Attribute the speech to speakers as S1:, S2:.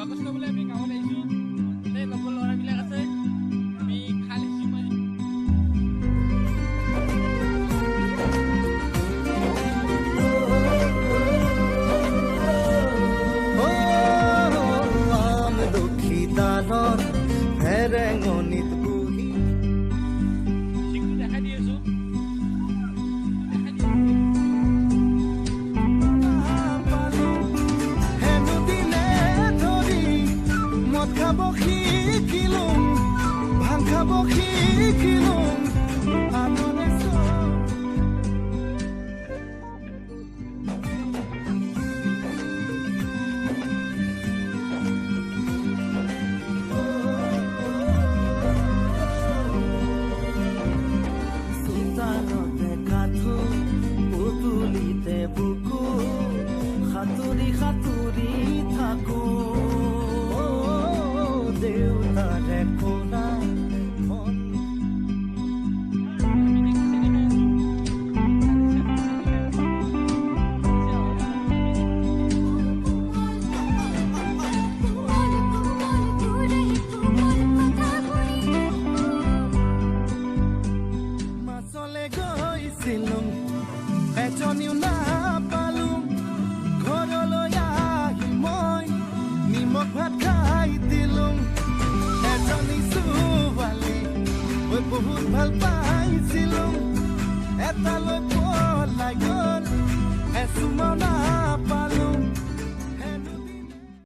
S1: আগষ্ট বোলে আমি গাঁৱত আহিছোঁ এই লগৰ ল'ৰাবিলাক আছে আমি খাল সিঁচিম
S2: ভেৰেঙনিত বহি
S1: দেখাই দি আছোঁ
S2: হেনো দিনে ধৰি মদ খাব শিকিলোঁ ভাং খাব শিকিলোঁ আনৰে সাতুৰি সাতুৰি থাকো দেউতাৰে কোনা মন মাছলে গৈছিলোঁ এজনীও নাপালোঁ ঘৰলৈ আহি মই নিমখ ভাত খাই দিলোঁ এজনী ছোৱালী মই বহুত ভাল পাইছিলোঁ এটালৈ পলাই গ'ল এচুমা